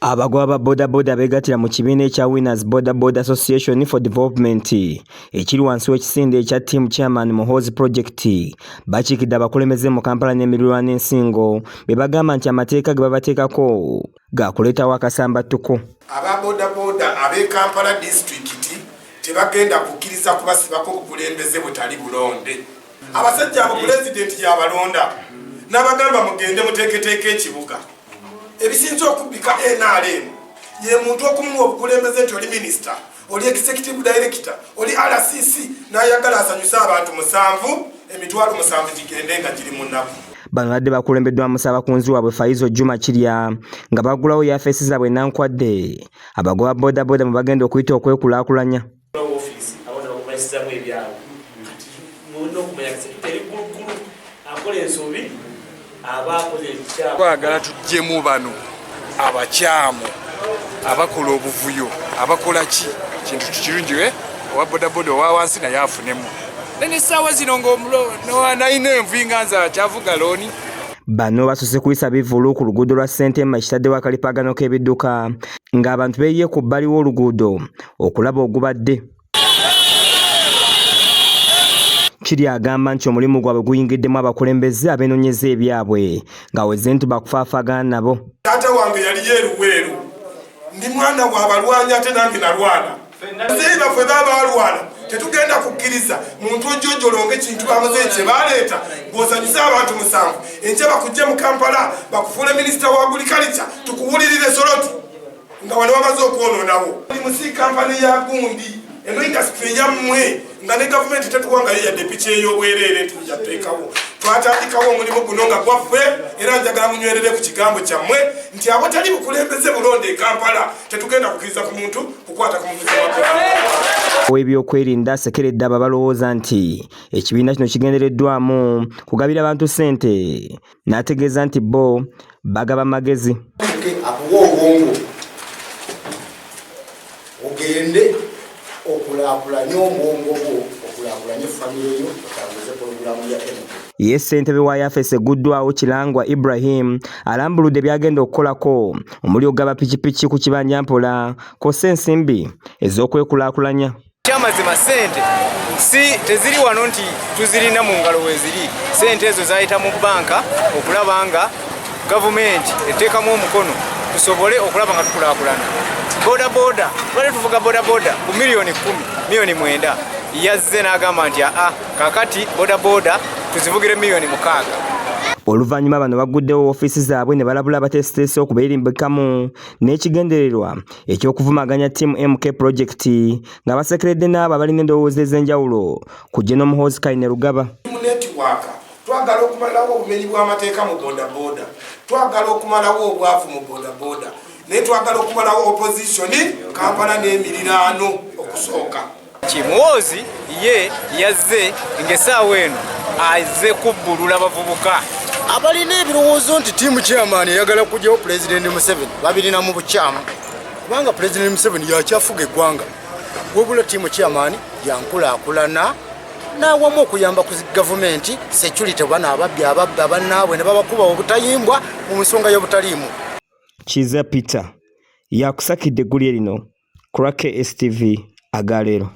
Abagoba ba boda boda begatira mu kibiina ekya Winners Boda Boda Association for Development ekiri wansi w'ekisinde ekya team chairman Muhoozi project bakiikidde abakulembeze mu Kampala n'emirirwano ensingo be bagamba nti amateeka ge babateekako gakuleetawo akasambattuko. Aba boda boda ab'e Kampala district tebagenda kukkiriza kubasibako obukulembeze butali bulonde. Abasajja abo president yabalonda n'abagamba mugende muteeketeeke ekibuga. Ebisinzo okubika NRM ye muntu okumuwa obukulembeze nti oli minister, oli executive director, oli RCC n'ayagala asanyusa abantu 7 emitwalo 7 gigende nga giri mu nnaku. Bano badde bakulembeddwa Musabakunzi waabwe Faizo Juma Kirya nga bagulawo yafeesi zaabwe nankwadde abagoba boda boda mu bagenda okuyita okwekulaakulanya. Twagala tujjemu bano abakyamu abakola obuvuyo abakola ki kintu kirungi owa boda boda owa wansi naye afunemu n'essaawa zino ng'omulonayina envinga nza kyavuga looni. Bano basose kuyisa bivulu ku luguudo lwa Ssentema ekitaddewo akalipagano k'ebidduka ng'abantu beeyiye ku bbali w'oluguudo okulaba ogubadde. Kiri agamba nti omulimu gwabwe guyingiddemu abakulembeze abenoonyeza ebyabwe nga weze nti bakufaafagana nabo. Taata wange yali yeeruweeru, ndi mwana w'abalwanyi ate nange nalwana. Bazeeyi baffe baabalwana tetugenda kukkiriza muntu ojjojjolonga ekintu bamaze kye baleeta ng'osanyusa abantu 7 enkya bakujje mu Kampala bakufuule minisita wa agriculture tukuwulirire Soroti nga wano bamaze okwonoonawo. Musi kampani ya gundi eno industry yammwe nga ne gavumenti tetuwangayo yadde piki ey'obwereere nti yateekawo. Twatandikawo omulimu guno nga gwaffe era njagala munywerere ku kigambo kyammwe nti abotali bukulembeze bulonde e Kampala tetugenda kukkiriza ku muntu kukwata ku muvuzi wa ebyokwerinda sekeredde abo balowooza nti ekibiina kino kigendereddwamu kugabira abantu ssente n'ategeeza nti bo bagaba magezi. Akuwa obwongo ogende okulaakulanya obwongo bwo okulaakulanya famire yo otambuze porogulaamu ya MK. Ye ssentebe wa yafeesi eguddwawo Kirangwa Ibrahim alambuludde byagenda okukolako omuli ogaba pikipiki ku kibanja mpola kosa ensimbi ez'okwekulaakulanya. Kyamazima ssente si teziri wano nti tuzirina mu ngalo weeziri. Ssente ezo zayita mu banka okulaba nga gavumenti eteekamu omukono tusobole okulaba nga tukulaakulana. Boda boda wale tuvuga boda boda ku milioni 10 milioni 9 yazze n'agamba nti kakati boda boda tuzivugire milioni 6. Oluvannyuma bano baguddewo ofiisi zaabwe ne balabula abateesiteesi okubeerimbikamu n'ekigendererwa eky'okuvumaganya Team MK project nga basekeredde n'abo abalina endowooza ez'enjawulo kujje n'Omuhoozi Kayine Rugaba. Netiwaaka twagala okumalawo obumenyi bw'amateeka mu boda boda, twagala okumalawo obwavu mu boda boda, naye twagala okumalawo opposition Kampala n'emiriraano okusooka. Muhoozi ye yazze ng'essaawa eno azze kubbulula bavubuka abalina ebirowoozo nti tiimu chairman eyagala kujjawo President Museveni babirina mu bukyamu kubanga President Museveni yakyafuga eggwanga wabula tiimu chairman yankulaakulana n'awamu okuyamba ku gavumenti security bana ababbi abannaabwe ne babakuba obutayimbwa mu nsonga y'obutaliimu. Kiza Peter yakusakidde eggulire lino ku STV Agaleero.